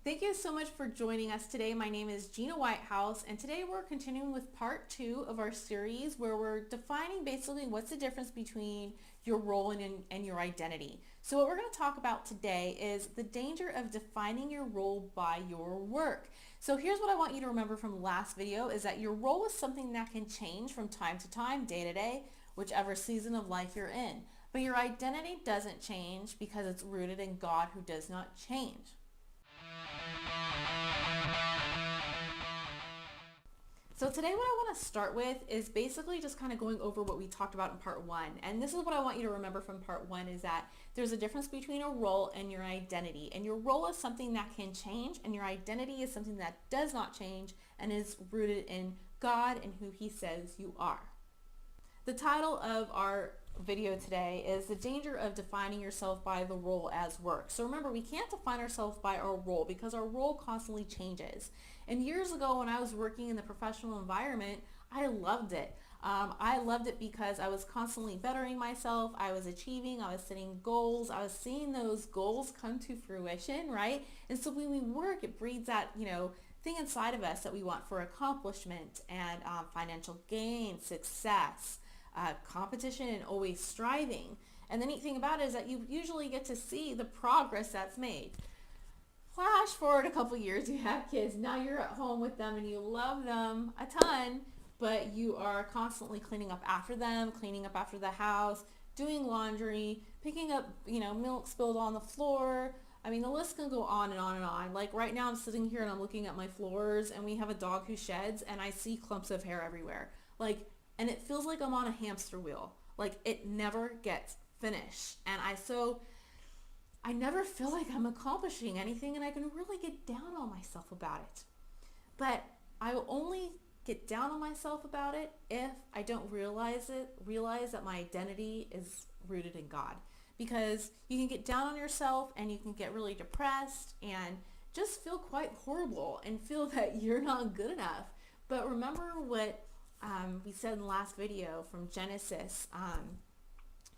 Thank you so much for joining us today. My name is Gina Whitehouse, and today we're continuing with part 2 of our series where we're defining basically what's the difference between your role and your identity. So what we're going to talk about today is the danger of defining your role by your work. So here's what I want you to remember from the last video is that your role is something that can change from time to time, day to day, whichever season of life you're in. But your identity doesn't change because it's rooted in God who does not change. So today what I want to start with is basically just kind of going over what we talked about in part 1. And this is what I want you to remember from part 1 is that there's a difference between a role and your identity. And your role is something that can change, and your identity is something that does not change and is rooted in God and who he says you are. The title of our video today is the danger of defining yourself by the role as work. So remember, we can't define ourselves by our role because our role constantly changes. And years ago when I was working in the professional environment, I loved it. I loved it because I was constantly bettering myself. I was achieving, I was setting goals. I was seeing those goals come to fruition, right? And so when we work, it breeds that, thing inside of us that we want for accomplishment and financial gain, success, competition, and always striving. And the neat thing about it is that you usually get to see the progress that's made. Flash forward a couple years, you have kids, now you're at home with them and you love them a ton, but you are constantly cleaning up after them, cleaning up after the house, doing laundry, picking up, milk spilled on the floor. I mean, the list can go on and on and on. Like right now I'm sitting here and I'm looking at my floors and we have a dog who sheds and I see clumps of hair everywhere. And it feels like I'm on a hamster wheel. Like it never gets finished. And I never feel like I'm accomplishing anything, and I can really get down on myself about it. But I will only get down on myself about it if I don't realize that my identity is rooted in God. Because you can get down on yourself and you can get really depressed and just feel quite horrible and feel that you're not good enough. But remember what we said in the last video from Genesis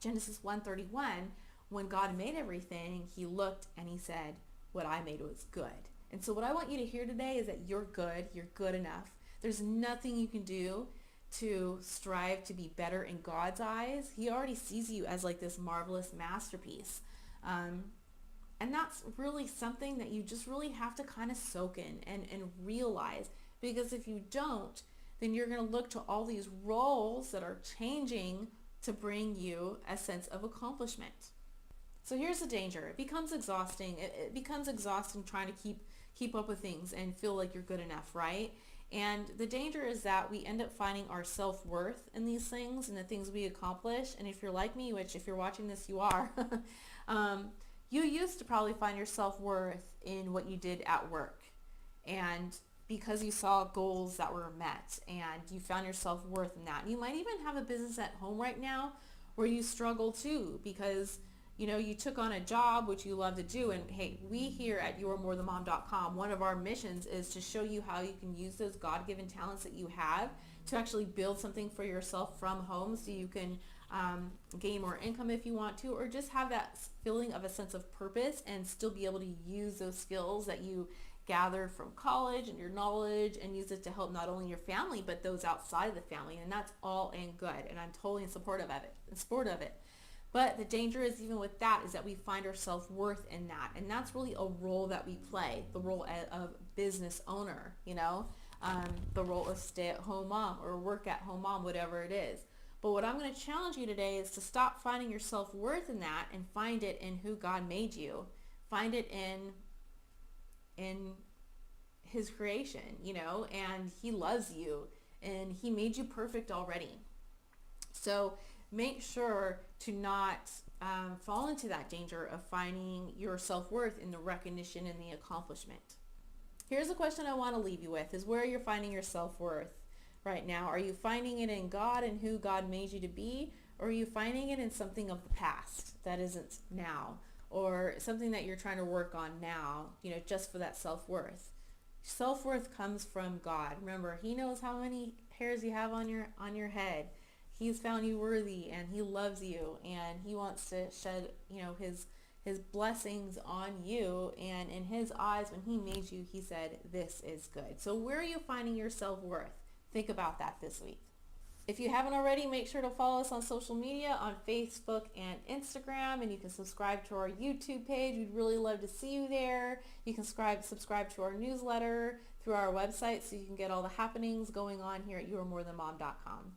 1:31. When God made everything, he looked and he said, what I made was good. And so what I want you to hear today is that you're good enough. There's nothing you can do to strive to be better in God's eyes. He already sees you as like this marvelous masterpiece. And that's really something that you just really have to kind of soak in and realize. Because if you don't, then you're going to look to all these roles that are changing to bring you a sense of accomplishment. So here's the danger. It becomes exhausting. It becomes exhausting trying to keep up with things and feel like you're good enough, right? And the danger is that we end up finding our self-worth in these things and the things we accomplish. And if you're like me, which if you're watching this, you are, you used to probably find your self-worth in what you did at work. And because you saw goals that were met and you found your self-worth in that. You might even have a business at home right now where you struggle too because you took on a job which you love to do. And hey, we here at YourMoreThanMom.com, one of our missions is to show you how you can use those God-given talents that you have to actually build something for yourself from home so you can gain more income if you want to, or just have that feeling of a sense of purpose and still be able to use those skills that you gathered from college and your knowledge and use it to help not only your family but those outside of the family. And that's all and good, and I'm totally in support of it. But the danger is even with that is that we find our self-worth in that, and that's really a role that we play, the role of business owner, the role of stay-at-home mom or work-at-home mom, whatever it is. But what I'm going to challenge you today is to stop finding your self-worth in that and find it in who God made you. Find it in his creation, and he loves you and he made you perfect already. So make sure to not fall into that danger of finding your self-worth in the recognition and the accomplishment. Here's a question I want to leave you with is where you're finding your self-worth right now. Are you finding it in God and who God made you to be, or are you finding it in something of the past that isn't now? Or something that you're trying to work on now, just for that self-worth. Self-worth comes from God. Remember, he knows how many hairs you have on your head. He's found you worthy and he loves you and he wants to shed, his his blessings on you. And in his eyes, when he made you, he said, this is good. So where are you finding your self-worth? Think about that this week. If you haven't already, make sure to follow us on social media on Facebook and Instagram, and you can subscribe to our YouTube page. We'd really love to see you there. You can subscribe to our newsletter through our website so you can get all the happenings going on here at YouAreMoreThanMom.com.